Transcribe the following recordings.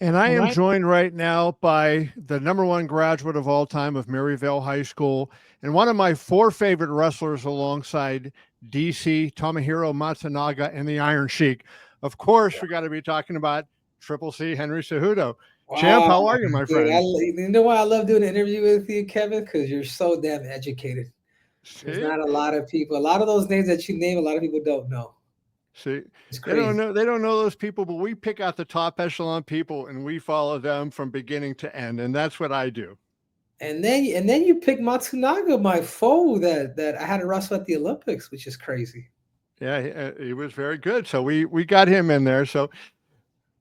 And I All am right. joined right now by the #1 graduate of all time of Maryvale High School and one of my 4 favorite wrestlers alongside DC, Tomohiro Matsunaga, and the Iron Sheik. Of course, we got to be talking about Triple C, Henry Cejudo. Champ, Wow, how are you, my dude, friend? you know why I love doing an interview with you, Kevin? Because you're so damn educated. There's See? not a lot of people. A lot of those names that you name, a lot of people don't know. See, It's they don't crazy. know those people, but we pick out the top echelon people and we follow them from beginning to end, and that's what I do. And then you pick Matsunaga, my foe that I had to wrestle at the Olympics, which is crazy. Yeah, he was very good. So we got him in there. So,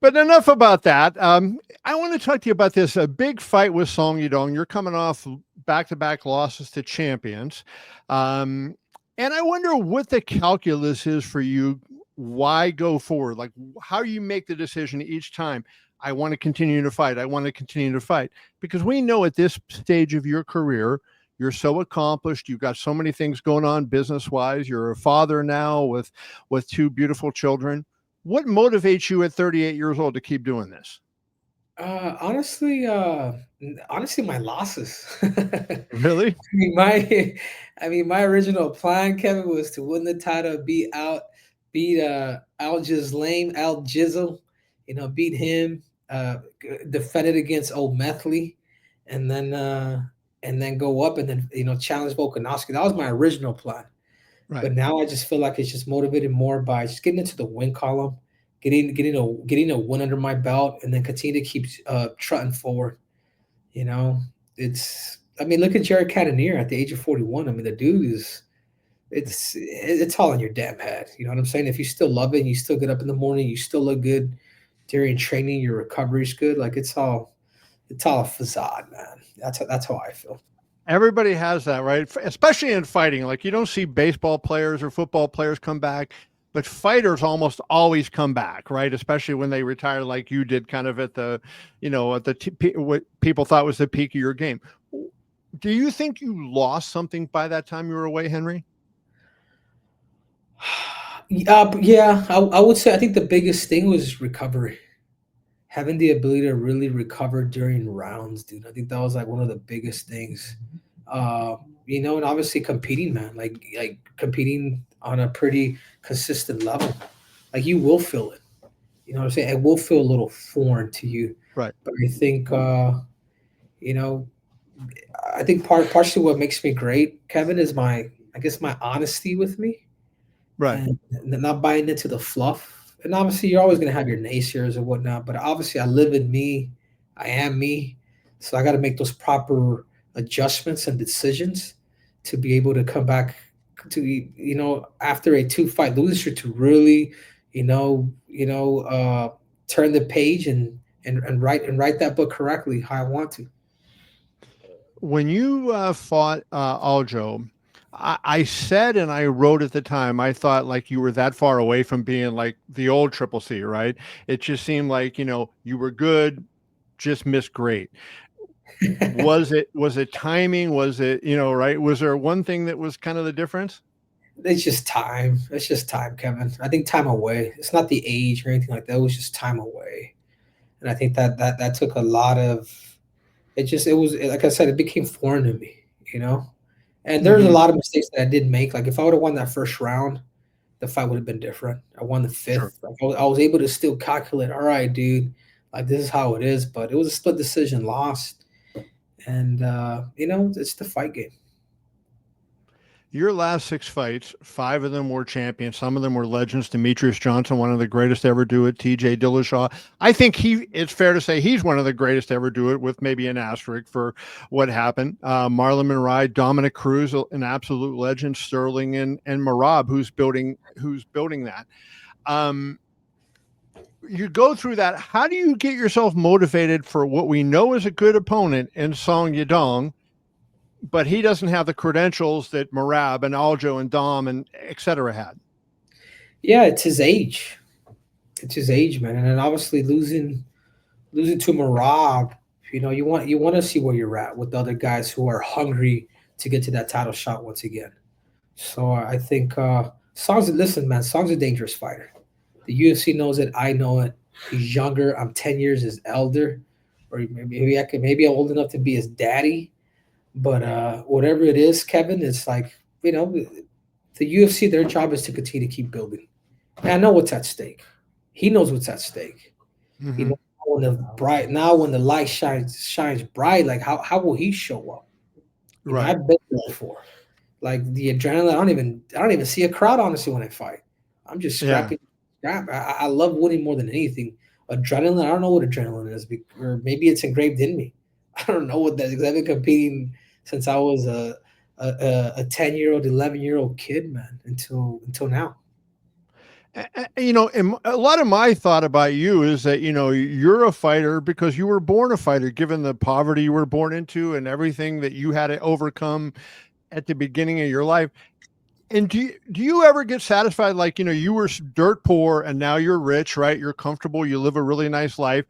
but enough about that. I want to talk to you about this a big fight with Song Yadong. You're coming off back-to-back losses to champions, um, and I wonder what the calculus is for you. Why go forward? Like, how you make the decision each time? I want to continue to fight. I want to continue to fight because we know at this stage of your career, you're so accomplished. You've got so many things going on business wise. You're a father now with 2 beautiful children. What motivates you at 38 years old to keep doing this? Honestly, honestly, my losses. Really? My original plan, Kevin, was to win the title, beat Al Lame, Al Jizzle, beat him, defended against Old Methley, and then go up and then challenge Volkanovski. That was my original plan. Right. But now I just feel like it's just motivated more by just getting into the win column, getting a win under my belt, and then continue to keep trotting forward. You know, look at Jared Cannonier at the age of 41. I mean, the dude is it's all in your damn head. You know what I'm saying? If you still love it, and you still get up in the morning, you still look good during training, your recovery's good. Like it's all a facade, man. That's how I feel. Everybody has that, right? Especially in fighting. Like you don't see baseball players or football players come back, but fighters almost always come back, right? Especially when they retire, like you did, kind of at the, what people thought was the peak of your game. Do you think you lost something by that time you were away, Henry? Yeah, I would say I think the biggest thing was recovery. Having the ability to really recover during rounds, dude. I think that was like one of the biggest things. Uh, and obviously competing, man, like competing on a pretty consistent level. Like you will feel it. You know what I'm saying? It will feel a little foreign to you. Right. But I think you know, I think partially what makes me great, Kevin, is my honesty with me Right. and not buying into the fluff. And obviously, you're always going to have your naysayers and whatnot, but obviously, I live in me. I am me. So I got to make those proper adjustments and decisions to be able to come back to, after a 2 fight loser to really, turn the page and write that book correctly how I want to. When you fought Aljo, I said and I wrote at the time, I thought like you were that far away from being like the old Triple C, right? It just seemed like, you were good, just missed great. Was it timing? Was it, right? Was there one thing that was kind of the difference? It's just time. It's just time, Kevin. I think time away. It's not the age or anything like that. It was just time away, and I think that took a lot of. It was like I said. It became foreign to me, you know. And there's a Hmm. lot of mistakes that I did make. Like if I would have won that first round, the fight would have been different. I won the Sure. fifth. Like I was able to still calculate. All right, dude. Like this is how it is. But it was a split decision, lost, and it's the fight game. Your last 6 fights, 5 of them were champions. Some of them were legends. Demetrius Johnson, one of the greatest to ever do it. TJ Dillashaw. I think it's fair to say he's one of the greatest to ever do it, with maybe an asterisk for what happened. Marlon Moraes, Dominic Cruz, an absolute legend. Sterling and Marab, who's building that. Um, you go through that. How do you get yourself motivated for what we know is a good opponent in Song Yadong, but he doesn't have the credentials that Marab and Aljo and Dom and et cetera had? Yeah, it's his age. It's his age, man, and then obviously losing to Marab, You want to see where you're at with the other guys who are hungry to get to that title shot once again. So I think Song's listen, man. Song's a dangerous fighter. The UFC knows it. I know it. He's younger. I'm 10 years his elder, or maybe I'm old enough to be his daddy. But whatever it is, Kevin, it's like the UFC. Their job is to continue to keep building. And I know what's at stake. He knows what's at stake. You Hmm. know, when the light shines bright, like how will he show up? Right. I've been there before. Like the adrenaline, I don't even see a crowd honestly when I fight. I'm just Yeah. scrap. I love winning more than anything. Adrenaline, I don't know what adrenaline is, or maybe it's engraved in me. I don't know what that is because I've been competing since I was a 10-year-old, 11-year-old kid, man, until now. And a lot of my thought about you is that, you're a fighter because you were born a fighter, given the poverty you were born into and everything that you had to overcome at the beginning of your life. And do you ever get satisfied, like, you were dirt poor and now you're rich, right? You're comfortable, you live a really nice life.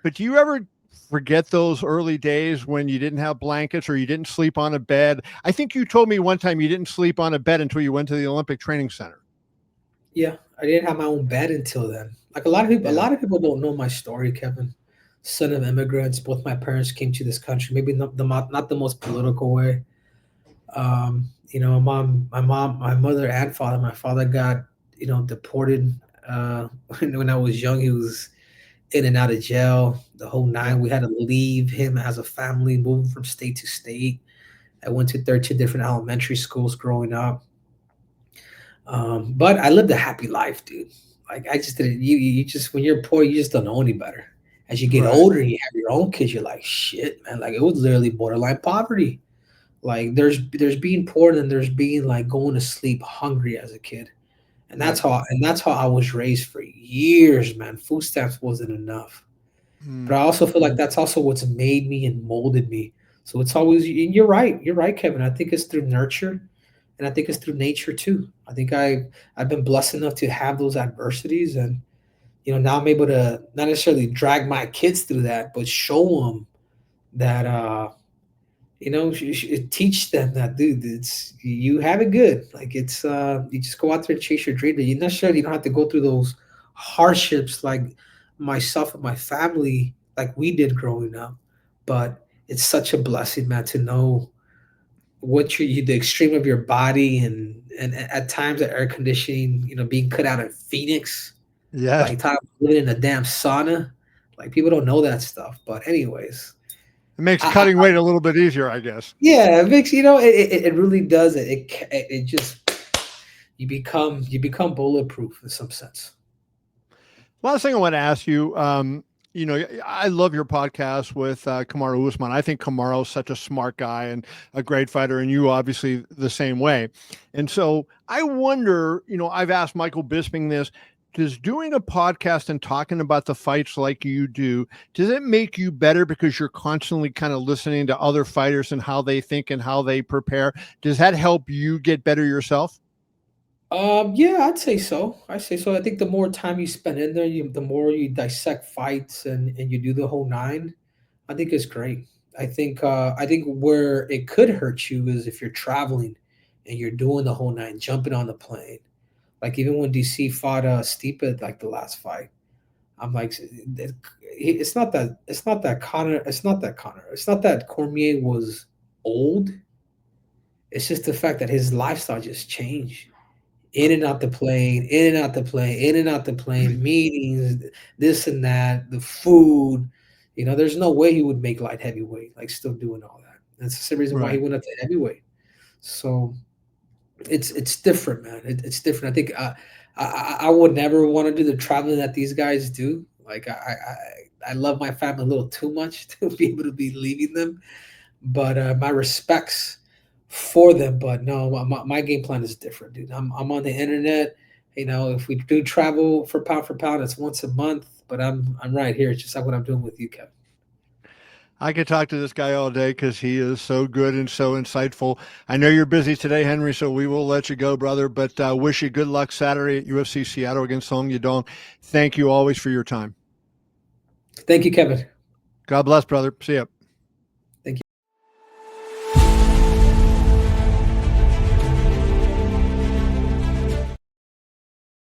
But do you ever forget those early days when you didn't have blankets or you didn't sleep on a bed? I think you told me one time you didn't sleep on a bed until you went to the Olympic Training Center. Yeah, I didn't have my own bed until then. Like a Yeah. lot of people don't know my story, Kevin. Son of immigrants, both my parents came to this country. Maybe not the most political way. My mother and father. My father got deported when I was young. He was in and out of jail, the whole Yeah. nine. We had to leave him as a family, moving from state to state. I went to 13 different elementary schools growing up. But I lived a happy life, dude. Like I just didn't. You just when you're poor, you just don't know any better. As you get Right. older and you have your own kids, you're like, shit, man. Like it was literally borderline poverty. Like there's being poor and then there's being like going to sleep hungry as a kid. Yeah. That's how I was raised for years, man. Food stamps wasn't enough. But Mm. I also feel like that's also what's made me and molded me. So it's always and you're right. You're right, Kevin. I think it's through nurture and I think it's through nature too. I think I've been blessed enough to have those adversities and now I'm able to not necessarily drag my kids through that, but show them that teach them that, dude, it's you have it good. Like it's you just go out there and chase your dream. You necessarily don't have to go through those hardships like myself and my family like we did growing up. But it's such a blessing, man, to know the extreme of your body and at times the air conditioning, being cut out in Phoenix, Yes. like time living in a damn sauna. Like people don't know that stuff. But anyways, It makes I, cutting weight a little bit easier, I guess. yeah, it makes it really does it just you become bulletproof in some sense. Last thing I want to ask you, I love your podcast with Kamaru Usman. I think Kamaru's such a smart guy and a great fighter, and you obviously the same way. And so I wonder, I've asked Michael Bisping this. Does doing a podcast and talking about the fights like you do, does it make you better because you're constantly kind of listening to other fighters and how they think and how they prepare? Does that help you get better yourself? Yeah, I'd say so. I say so. I think the more time you spend in there, the more you dissect fights and you do the whole nine. I think it's great. I think where it could hurt you is if you're traveling and you're doing the whole nine, jumping on the plane. Like even when DC fought Stipe like the last fight, I'm like, it's not that Cormier was old. It's just the fact that his lifestyle just changed. In and out the plane, in and out the plane, in and out the plane, meetings, this and that, the food. There's no way he would make light heavyweight, like still doing all that. That's the reason why he Right. went up to heavyweight. So it's different, man. It's different. I think I would never want to do the traveling that these guys do. Like I love my family a little too much to be able to be leaving them. But my respects for them. But no, my game plan is different, dude. I'm on the internet. If we do travel for pound, it's once a month. But I'm right here. It's just like what I'm doing with you, Kevin. I could talk to this guy all day because he is so good and so insightful. I know you're busy today, Henry, so we will let you go, brother. But wish you good luck Saturday at UFC Seattle against Song Yadong. Thank you always for your time. Thank you, Kevin. God bless, brother. See ya.